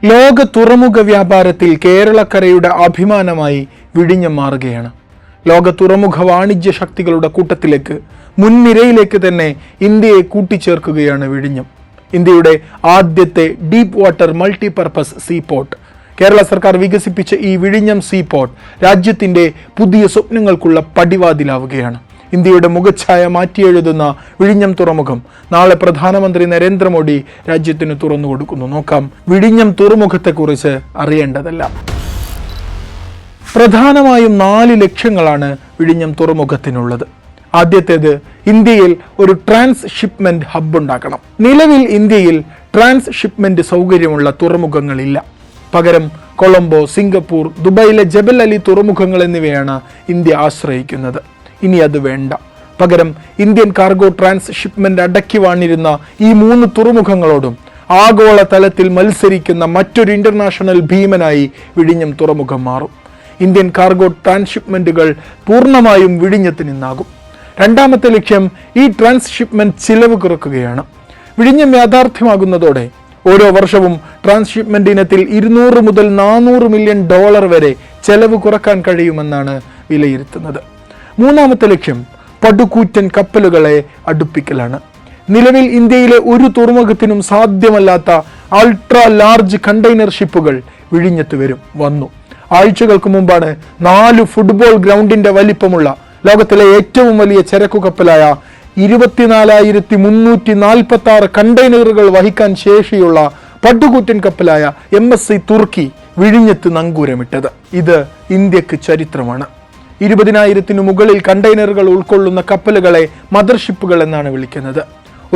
ലോക തുറമുഖ വ്യാപാരത്തിൽ കേരളക്കരയുടെ അഭിമാനമായി വിഴിഞ്ഞം മാറുകയാണ്. ലോക തുറമുഖ വാണിജ്യ ശക്തികളുടെ കൂട്ടത്തിലേക്ക്, മുൻനിരയിലേക്ക് തന്നെ ഇന്ത്യയെ കൂട്ടിച്ചേർക്കുകയാണ് വിഴിഞ്ഞം. ഇന്ത്യയുടെ ആദ്യത്തെ deep water multipurpose seaport. Kerala സർക്കാർ വികസിപ്പിച്ച ഈ വിഴിഞ്ഞം സീപോർട്ട് രാജ്യത്തിൻ്റെ പുതിയ സ്വപ്നങ്ങൾക്കുള്ള പടിവാതിലാവുകയാണ്. ഇന്ത്യയുടെ മുഖച്ഛായ മാറ്റിയെഴുതുന്ന വിഴിഞ്ഞം തുറമുഖം നാളെ പ്രധാനമന്ത്രി നരേന്ദ്രമോദി രാജ്യത്തിന് തുറന്നു കൊടുക്കുന്നു. നോക്കാം വിഴിഞ്ഞം തുറമുഖത്തെക്കുറിച്ച് അറിയേണ്ടതെല്ലാം. പ്രധാനമായും 4 ലക്ഷ്യങ്ങളാണ് വിഴിഞ്ഞം തുറമുഖത്തിനുള്ളത്. ആദ്യത്തേത്, ഇന്ത്യയിൽ ഒരു ട്രാൻസ്ഷിപ്മെന്റ് ഹബ്ബ് ഉണ്ടാക്കണം. നിലവിൽ ഇന്ത്യയിൽ ട്രാൻസ്ഷിപ്മെന്റ് സൗകര്യമുള്ള തുറമുഖങ്ങളില്ല. പകരം കൊളംബോ, സിംഗപ്പൂർ, ദുബായിലെ ജബൽ അലി തുറമുഖങ്ങൾ എന്നിവയാണ് ഇന്ത്യ ആശ്രയിക്കുന്നത്. ഇനി അത് വേണ്ട. പകരം ഇന്ത്യൻ കാർഗോ ട്രാൻസ്ഷിപ്മെന്റ് അടക്കി വാണിരുന്ന ഈ 3 തുറമുഖങ്ങളോടും ആഗോള തലത്തിൽ മത്സരിക്കുന്ന മറ്റൊരു ഇന്റർനാഷണൽ ഭീമനായി വിഴിഞ്ഞം തുറമുഖം മാറും. ഇന്ത്യൻ കാർഗോ ട്രാൻസ്ഷിപ്മെന്റുകൾ പൂർണ്ണമായും വിഴിഞ്ഞത്ത് നിന്നാകും. രണ്ടാമത്തെ ലക്ഷ്യം ഈ ട്രാൻസ്ഷിപ്മെന്റ് ചിലവ് കുറയ്ക്കുകയാണ്. വിഴിഞ്ഞം യാഥാർത്ഥ്യമാകുന്നതോടെ ഓരോ വർഷവും ട്രാൻസ്ഷിപ്മെന്റ് ഇനത്തിൽ $200 മുതൽ $400 മില്യൺ വരെ ചെലവ് കുറക്കാൻ കഴിയുമെന്നാണ് വിലയിരുത്തുന്നത്. മൂന്നാമത്തെ ലക്ഷ്യം പടുകൂറ്റൻ കപ്പലുകളെ അടുപ്പിക്കലാണ്. നിലവിൽ ഇന്ത്യയിലെ ഒരു തുറമുഖത്തിനും സാധ്യമല്ലാത്ത അൾട്രാ ലാർജ് കണ്ടെയ്നർ ഷിപ്പുകൾ വിഴിഞ്ഞത്ത് വന്നു. ആഴ്ചകൾക്ക് മുമ്പാണ് 4 ഫുട്ബോൾ ഗ്രൗണ്ടിന്റെ വലിപ്പമുള്ള ലോകത്തിലെ ഏറ്റവും വലിയ ചരക്കു കപ്പലായ 24,346 കണ്ടെയ്നറുകൾ വഹിക്കാൻ ശേഷിയുള്ള പടുകൂറ്റൻ കപ്പലായ MSC തുർക്കി വിഴിഞ്ഞത്ത് നങ്കൂരമിട്ടത്. ഇത് ഇന്ത്യക്ക് ചരിത്രമാണ്. 20,000 മുകളിൽ കണ്ടെയ്നറുകൾ ഉൾക്കൊള്ളുന്ന കപ്പലുകളെ മദർഷിപ്പുകൾ എന്നാണ് വിളിക്കുന്നത്.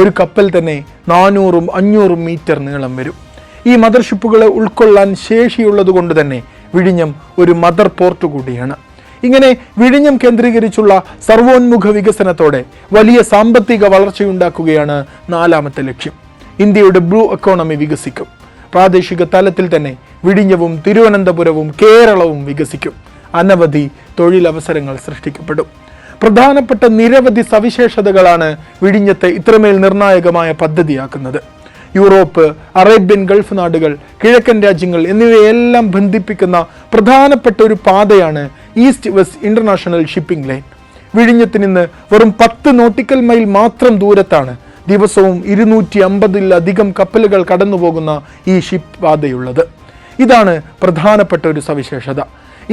ഒരു കപ്പൽ തന്നെ 400-500 മീറ്റർ നീളം വരും. ഈ മദർഷിപ്പുകളെ ഉൾക്കൊള്ളാൻ ശേഷിയുള്ളത് കൊണ്ട് തന്നെ വിഴിഞ്ഞം ഒരു മദർ പോർട്ട് കൂടിയാണ്. ഇങ്ങനെ വിഴിഞ്ഞം കേന്ദ്രീകരിച്ചുള്ള സർവോന്മുഖ വികസനത്തോടെ വലിയ സാമ്പത്തിക വളർച്ചയുണ്ടാക്കുകയാണ് നാലാമത്തെ ലക്ഷ്യം. ഇന്ത്യയുടെ ബ്ലൂ എക്കോണമി വികസിക്കും. പ്രാദേശിക തലത്തിൽ തന്നെ വിഴിഞ്ഞവും തിരുവനന്തപുരവും കേരളവും വികസിക്കും. അനവധി തൊഴിലവസരങ്ങൾ സൃഷ്ടിക്കപ്പെടും. പ്രധാനപ്പെട്ട നിരവധി സവിശേഷതകളാണ് വിഴിഞ്ഞത്തെ ഇത്രമേൽ നിർണായകമായ പദ്ധതിയാക്കുന്നത്. യൂറോപ്പ്, അറേബ്യൻ ഗൾഫ് നാടുകൾ, കിഴക്കൻ രാജ്യങ്ങൾ എന്നിവയെല്ലാം ബന്ധിപ്പിക്കുന്ന പ്രധാനപ്പെട്ട ഒരു പാതയാണ് east west international shipping line. വിഴിഞ്ഞത്ത് നിന്ന് വെറും 10 നോട്ടിക്കൽ മൈൽ മാത്രം ദൂരത്താണ് ദിവസവും 250-ലധികം കപ്പലുകൾ കടന്നുപോകുന്ന ഈ ഷിപ്പ് പാതയുള്ളത്. ഇതാണ് പ്രധാനപ്പെട്ട ഒരു സവിശേഷത.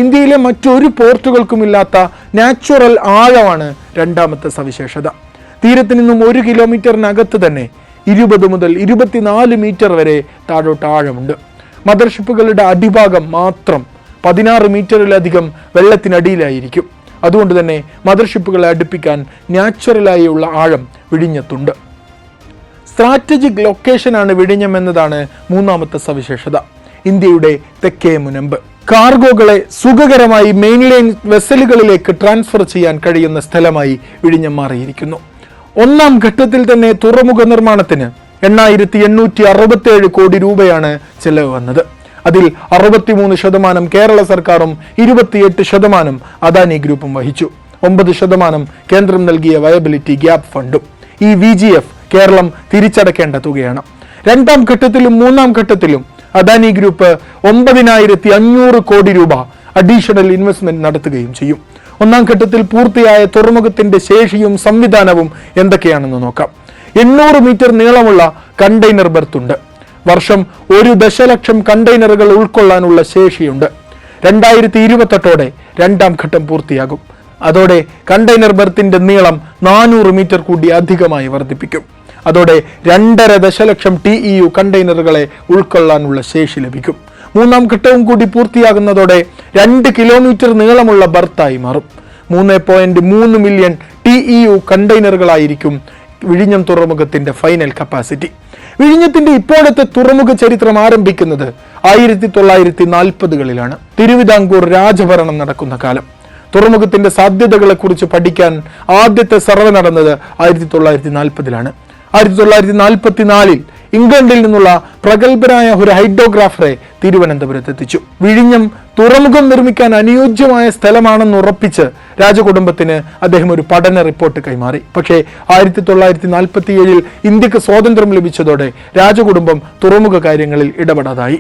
ഇന്ത്യയിലെ മറ്റൊരു പോർട്ടുകൾക്കുമില്ലാത്ത നാച്ചുറൽ ആഴമാണ് രണ്ടാമത്തെ സവിശേഷത. തീരത്ത് നിന്നും 1 കിലോമീറ്ററിനകത്ത് തന്നെ 20 മുതൽ 24 മീറ്റർ വരെ താഴോട്ട് ആഴമുണ്ട്. മദർഷിപ്പുകളുടെ അടിഭാഗം മാത്രം 16 മീറ്ററിലധികം വെള്ളത്തിനടിയിലായിരിക്കും. അതുകൊണ്ട് തന്നെ മദർഷിപ്പുകളെ അടുപ്പിക്കാൻ നാച്ചുറലായുള്ള ആഴം വിഴിഞ്ഞത്തുണ്ട്. സ്ട്രാറ്റജിക് ലൊക്കേഷനാണ് വിഴിഞ്ഞം എന്നതാണ് മൂന്നാമത്തെ സവിശേഷത. ഇന്ത്യയുടെ തെക്കേ മുനമ്പ്. കാർഗോകളെ സുഖകരമായി മെയിൻലൈൻ വെസലുകളിലേക്ക് ട്രാൻസ്ഫർ ചെയ്യാൻ കഴിയുന്ന സ്ഥലമായി വിഴിഞ്ഞം മാറിയിരിക്കുന്നു. ഒന്നാം ഘട്ടത്തിൽ തന്നെ തുറമുഖ നിർമ്മാണത്തിന് 8,867 കോടി രൂപയാണ് ചെലവ് വന്നത്. അതിൽ 63% കേരള സർക്കാരും 28% അദാനി ഗ്രൂപ്പും വഹിച്ചു. 9% കേന്ദ്രം നൽകിയ വയബിലിറ്റി ഗ്യാപ് ഫണ്ടും. ഈ VGF കേരളം തിരിച്ചടക്കേണ്ട തുകയാണ്. രണ്ടാം ഘട്ടത്തിലും മൂന്നാം ഘട്ടത്തിലും അദാനി ഗ്രൂപ്പ് 9,500 കോടി രൂപ അഡീഷണൽ ഇൻവെസ്റ്റ്മെന്റ് നടത്തുകയും ചെയ്യും. ഒന്നാം ഘട്ടത്തിൽ പൂർത്തിയായ തുറമുഖത്തിന്റെ ശേഷിയും സംവിധാനവും എന്തൊക്കെയാണെന്ന് നോക്കാം. 800 മീറ്റർ നീളമുള്ള കണ്ടെയ്നർ ബെർത്തുണ്ട്. വർഷം 1 ദശലക്ഷം കണ്ടെയ്നറുകൾ ഉൾക്കൊള്ളാനുള്ള ശേഷിയുണ്ട്. 2028 രണ്ടാം ഘട്ടം പൂർത്തിയാകും. അതോടെ കണ്ടെയ്നർ ബെർത്തിന്റെ നീളം 400 മീറ്റർ കൂടി അധികമായി വർദ്ധിപ്പിക്കും. അതോടെ 2.5 ദശലക്ഷം TEU കണ്ടെയ്നറുകളെ ഉൾക്കൊള്ളാനുള്ള ശേഷി ലഭിക്കും. മൂന്നാം ഘട്ടവും കൂടി പൂർത്തിയാകുന്നതോടെ 2 കിലോമീറ്റർ നീളമുള്ള ബർത്തായി മാറും. 3.3 മില്യൺ TEU കണ്ടെയ്നറുകളായിരിക്കും വിഴിഞ്ഞം തുറമുഖത്തിന്റെ ഫൈനൽ കപ്പാസിറ്റി. വിഴിഞ്ഞത്തിന്റെ ഇപ്പോഴത്തെ തുറമുഖ ചരിത്രം ആരംഭിക്കുന്നത് 1940കളിലാണ്. തിരുവിതാംകൂർ രാജഭരണം നടക്കുന്ന കാലം. തുറമുഖത്തിന്റെ സാധ്യതകളെ കുറിച്ച് പഠിക്കാൻ ആദ്യത്തെ സർവേ നടന്നത് 1940ലാണ്. 1944 ഇംഗ്ലണ്ടിൽ നിന്നുള്ള പ്രഗത്ഭനായ ഒരു ഹൈഡ്രോഗ്രാഫറെ തിരുവനന്തപുരത്ത് എത്തിച്ചു. വിഴിഞ്ഞം തുറമുഖം നിർമ്മിക്കാൻ അനുയോജ്യമായ സ്ഥലമാണെന്ന് ഉറപ്പിച്ച് രാജകുടുംബത്തിന് അദ്ദേഹം ഒരു പഠന റിപ്പോർട്ട് കൈമാറി. പക്ഷേ 1947 ഇന്ത്യക്ക് സ്വാതന്ത്ര്യം ലഭിച്ചതോടെ രാജകുടുംബം തുറമുഖ കാര്യങ്ങളിൽ ഇടപെടാതായി.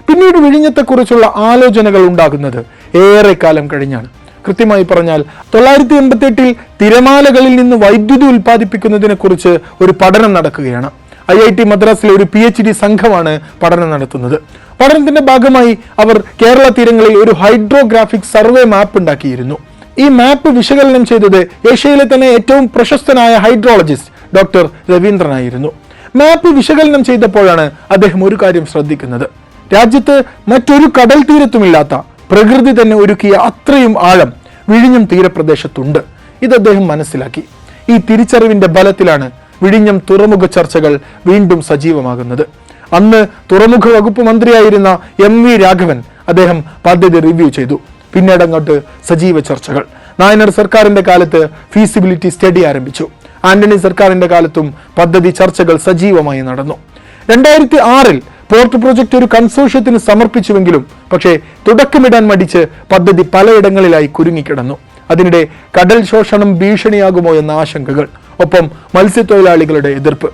പിന്നീട് വിഴിഞ്ഞത്തെക്കുറിച്ചുള്ള ആലോചനകൾ ഉണ്ടാകുന്നത് ഏറെക്കാലം കഴിഞ്ഞാണ്. കൃത്യമായി പറഞ്ഞാൽ 988 തിരമാലകളിൽ നിന്ന് വൈദ്യുതി ഉൽപ്പാദിപ്പിക്കുന്നതിനെ കുറിച്ച് ഒരു പഠനം നടക്കുകയാണ്. IIT മദ്രാസിലെ ഒരു PhD സംഘമാണ് പഠനം നടത്തുന്നത്. പഠനത്തിന്റെ ഭാഗമായി അവർ കേരള തീരങ്ങളിൽ ഒരു ഹൈഡ്രോഗ്രാഫിക് സർവേ മാപ്പ് ഉണ്ടാക്കിയിരുന്നു. ഈ മാപ്പ് വിശകലനം ചെയ്തത് ഏഷ്യയിലെ തന്നെ ഏറ്റവും പ്രശസ്തനായ ഹൈഡ്രോളജിസ്റ്റ് ഡോക്ടർ രവീന്ദ്രനായിരുന്നു. മാപ്പ് വിശകലനം ചെയ്തപ്പോഴാണ് അദ്ദേഹം ഒരു കാര്യം ശ്രദ്ധിക്കുന്നത്. രാജ്യത്ത് മറ്റൊരു കടൽ തീരത്തുമില്ലാത്ത പ്രകൃതി തന്നെ ഒരുക്കിയ അത്രയും ആഴം വിഴിഞ്ഞം തീരപ്രദേശത്തുണ്ട്. ഇത് അദ്ദേഹം മനസ്സിലാക്കി. ഈ തിരിച്ചറിവിന്റെ ബലത്തിലാണ് വിഴിഞ്ഞം തുറമുഖ ചർച്ചകൾ വീണ്ടും സജീവമാകുന്നത്. അന്ന് തുറമുഖ വകുപ്പ് മന്ത്രിയായിരുന്ന MV രാഘവൻ അദ്ദേഹം പദ്ധതി റിവ്യൂ ചെയ്തു. പിന്നീട് അങ്ങോട്ട് സജീവ ചർച്ചകൾ. നായനാർ സർക്കാരിന്റെ കാലത്ത് ഫീസിബിലിറ്റി സ്റ്റഡി ആരംഭിച്ചു. ആന്റണി സർക്കാരിന്റെ കാലത്തും പദ്ധതി ചർച്ചകൾ സജീവമായി നടന്നു. 2006 പോർട്ട് പ്രോജക്റ്റ് ഒരു കൺസോർഷ്യത്തിന് സമർപ്പിച്ചുവെങ്കിലും പക്ഷേ തുടക്കമിടാൻ മടിച്ച് പദ്ധതി പലയിടങ്ങളിലായി കുരുങ്ങിക്കിടന്നു. അതിനിടെ കടൽ ശോഷണം ഭീഷണിയാകുമോ എന്ന ആശങ്കകൾ, ഒപ്പം മത്സ്യത്തൊഴിലാളികളുടെ എതിർപ്പ്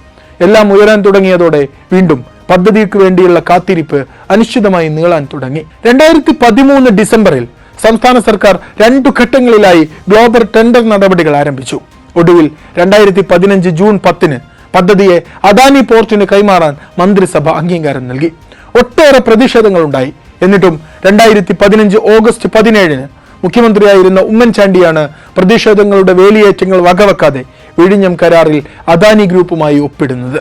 എല്ലാം ഉയരാൻ തുടങ്ങിയതോടെ വീണ്ടും പദ്ധതിക്ക് വേണ്ടിയുള്ള കാത്തിരിപ്പ് അനിശ്ചിതമായി നീളാൻ തുടങ്ങി. 2013 ഡിസംബറിൽ സംസ്ഥാന സർക്കാർ 2 ഘട്ടങ്ങളിലായി ഗ്ലോബൽ ടെൻഡർ നടപടികൾ ആരംഭിച്ചു. ഒടുവിൽ 2015 ജൂൺ 10 പദ്ധതിയെ അദാനി പോർട്ടിന് കൈമാറാൻ മന്ത്രിസഭ അംഗീകാരം നൽകി. ഒട്ടേറെ പ്രതിഷേധങ്ങളുണ്ടായി. എന്നിട്ടും 2015 ഓഗസ്റ്റ് 17 മുഖ്യമന്ത്രിയായിരുന്ന ഉമ്മൻചാണ്ടിയാണ് പ്രതിഷേധങ്ങളുടെ വേലിയേറ്റങ്ങൾ വകവെക്കാതെ വിഴിഞ്ഞം കരാറിൽ അദാനി ഗ്രൂപ്പുമായി ഒപ്പിടുന്നത്.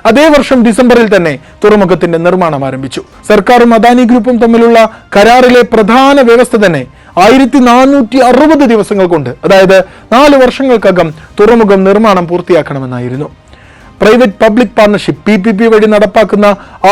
അതേ വർഷം ഡിസംബറിൽ തന്നെ തുറമുഖത്തിന്റെ നിർമ്മാണം ആരംഭിച്ചു. സർക്കാരും അദാനി ഗ്രൂപ്പും തമ്മിലുള്ള കരാറിലെ പ്രധാന വ്യവസ്ഥ തന്നെ 1460 ദിവസങ്ങൾ കൊണ്ട്, അതായത് 4 വർഷങ്ങൾക്കകം തുറമുഖം നിർമ്മാണം പൂർത്തിയാക്കണമെന്നായിരുന്നു. പ്രൈവറ്റ് പബ്ലിക് പാർട്ണർഷിപ്പ് PPP വഴി നടപ്പാക്കുന്ന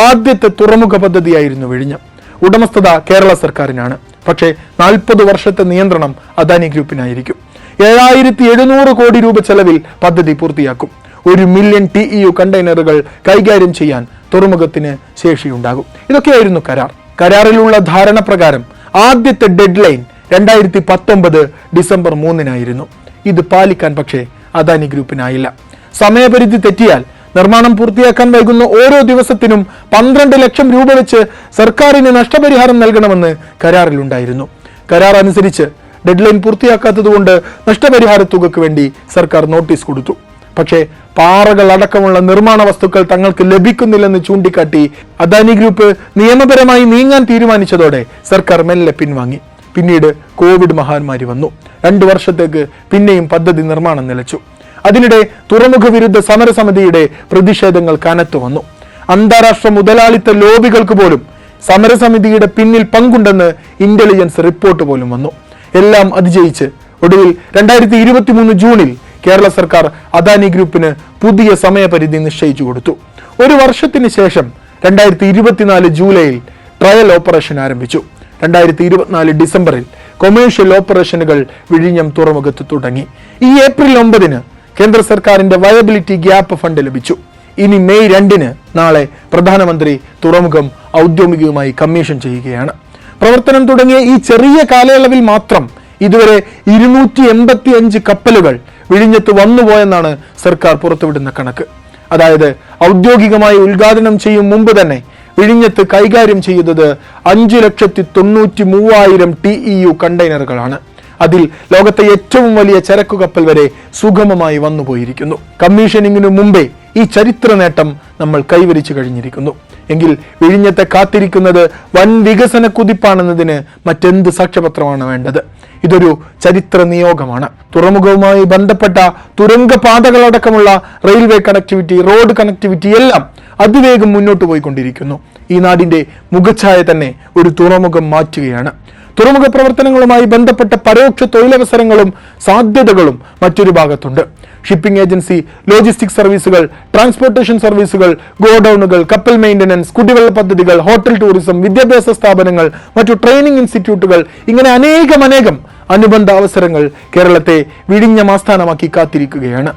ആദ്യത്തെ തുറമുഖ പദ്ധതിയായിരുന്നു വിഴിഞ്ഞം. ഉടമസ്ഥത കേരള സർക്കാരിനാണ്. പക്ഷേ 40 വർഷത്തെ നിയന്ത്രണം അദാനി ഗ്രൂപ്പിനായിരിക്കും. 7700 കോടി രൂപ ചെലവിൽ പദ്ധതി പൂർത്തിയാക്കും. 1 മില്യൺ TEU കണ്ടെയ്നറുകൾ കൈകാര്യം ചെയ്യാൻ തുറമുഖത്തിന് ശേഷിയുണ്ടാകും. ഇതൊക്കെയായിരുന്നു കരാർ. കരാറിലുള്ള ധാരണ പ്രകാരം ആദ്യത്തെ ഡെഡ് ലൈൻ 2019 ഡിസംബർ 3 ഇത് പാലിക്കാൻ പക്ഷേ അദാനി ഗ്രൂപ്പിനായില്ല. സമയപരിധി തെറ്റിയാൽ നിർമ്മാണം പൂർത്തിയാക്കാൻ വൈകുന്ന ഓരോ ദിവസത്തിനും 12 ലക്ഷം രൂപ വെച്ച് സർക്കാരിന് നഷ്ടപരിഹാരം നൽകണമെന്ന് കരാറിലുണ്ടായിരുന്നു. കരാർ അനുസരിച്ച് ഡെഡ്ലൈൻ പൂർത്തിയാക്കാത്തതുകൊണ്ട് നഷ്ടപരിഹാര തുകയ്ക്ക് വേണ്ടി സർക്കാർ നോട്ടീസ് കൊടുത്തു. പക്ഷേ പാറകൾ അടക്കമുള്ള നിർമ്മാണ വസ്തുക്കൾ തങ്ങൾക്ക് ലഭിക്കുന്നില്ലെന്ന് ചൂണ്ടിക്കാട്ടി അദാനി ഗ്രൂപ്പ് നിയമപരമായി നീങ്ങാൻ തീരുമാനിച്ചതോടെ സർക്കാർ മെല്ലെ പിൻവാങ്ങി. പിന്നീട് കോവിഡ് മഹാമാരി വന്നു. 2 വർഷത്തേക്ക് പിന്നെയും പദ്ധതി നിർമ്മാണം നിലച്ചു. അതിനിടെ തുറമുഖ വിരുദ്ധ സമരസമിതിയുടെ പ്രതിഷേധങ്ങൾ കനത്തു വന്നു. അന്താരാഷ്ട്ര മുതലാളിത്ത ലോബികൾക്ക് പോലും സമരസമിതിയുടെ പിന്നിൽ പങ്കുണ്ടെന്ന് ഇന്റലിജൻസ് റിപ്പോർട്ട് പോലും വന്നു. എല്ലാം അതിജയിച്ച് ഒടുവിൽ 2023 ജൂണിൽ കേരള സർക്കാർ അദാനി ഗ്രൂപ്പിന് പുതിയ സമയപരിധി നിശ്ചയിച്ചു കൊടുത്തു. 1 വർഷത്തിന് ശേഷം 2024 ജൂലൈയിൽ ട്രയൽ ഓപ്പറേഷൻ ആരംഭിച്ചു. 2024 ഡിസംബറിൽ കൊമേഴ്ഷ്യൽ ഓപ്പറേഷനുകൾ വിഴിഞ്ഞം തുറമുഖത്ത് തുടങ്ങി. ഈ ഏപ്രിൽ 9 കേന്ദ്ര സർക്കാരിന്റെ വയബിലിറ്റി ഗ്യാപ്പ് ഫണ്ട് ലഭിച്ചു. ഇനി മെയ് 2 നാളെ പ്രധാനമന്ത്രി തുറമുഖം ഔദ്യോഗികമായി കമ്മീഷൻ ചെയ്യുകയാണ്. പ്രവർത്തനം തുടങ്ങിയ ഈ ചെറിയ കാലയളവിൽ മാത്രം ഇതുവരെ 285 കപ്പലുകൾ വിഴിഞ്ഞത്ത് വന്നുപോയെന്നാണ് സർക്കാർ പുറത്തുവിടുന്ന കണക്ക്. അതായത് ഔദ്യോഗികമായി ഉദ്ഘാടനം ചെയ്യും മുമ്പ് തന്നെ വിഴിഞ്ഞത്ത് കൈകാര്യം ചെയ്തത് 5,93,000 TEU കണ്ടെയ്നറുകളാണ്. അതിൽ ലോകത്തെ ഏറ്റവും വലിയ ചരക്കു കപ്പൽ വരെ സുഗമമായി വന്നുപോയിരിക്കുന്നു. കമ്മീഷനിങ്ങിനു മുമ്പേ ഈ ചരിത്ര നേട്ടം നമ്മൾ കൈവരിച്ചു കഴിഞ്ഞിരിക്കുന്നു. എങ്കിൽ വിഴിഞ്ഞത്തെ കാത്തിരിക്കുന്നത് വൻ വികസന കുതിപ്പാണെന്നതിന് മറ്റെന്ത് സാക്ഷ്യപത്രമാണ് വേണ്ടത്? ഇതൊരു ചരിത്ര നിയോഗമാണ്. തുറമുഖവുമായി ബന്ധപ്പെട്ട തുരങ്കപാതകളടക്കമുള്ള റെയിൽവേ കണക്ടിവിറ്റി, റോഡ് കണക്ടിവിറ്റി എല്ലാം അതിവേഗം മുന്നോട്ട് പോയിക്കൊണ്ടിരിക്കുന്നു. ഈ നാടിന്റെ മുഖച്ഛായ തന്നെ ഒരു തുറമുഖം മാറ്റുകയാണ്. തുറമുഖ പ്രവർത്തനങ്ങളുമായി ബന്ധപ്പെട്ട പരോക്ഷ തൊഴിലവസരങ്ങളും സാധ്യതകളും മറ്റൊരു ഭാഗത്തുണ്ട്. ഷിപ്പിംഗ് ഏജൻസി, ലോജിസ്റ്റിക് സർവീസുകൾ, ട്രാൻസ്പോർട്ടേഷൻ സർവീസുകൾ, ഗോഡൌണുകൾ, കപ്പൽ മെയിൻ്റനൻസ്, കുടിവെള്ള പദ്ധതികൾ, ഹോട്ടൽ ടൂറിസം, വിദ്യാഭ്യാസ സ്ഥാപനങ്ങൾ, മറ്റു ട്രെയിനിങ് ഇൻസ്റ്റിറ്റ്യൂട്ടുകൾ, ഇങ്ങനെ അനേകം അനുബന്ധ അവസരങ്ങൾ കേരളത്തെ വിഴിഞ്ഞം ആസ്ഥാനമാക്കി കാത്തിരിക്കുകയാണ്.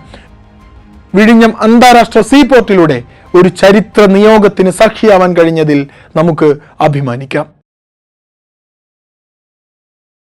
വിഴിഞ്ഞം അന്താരാഷ്ട്ര സീപോർട്ടിലൂടെ ഒരു ചരിത്ര നിയോഗത്തിന് സാക്ഷിയാവാൻ കഴിഞ്ഞതിൽ നമുക്ക് അഭിമാനിക്കാം.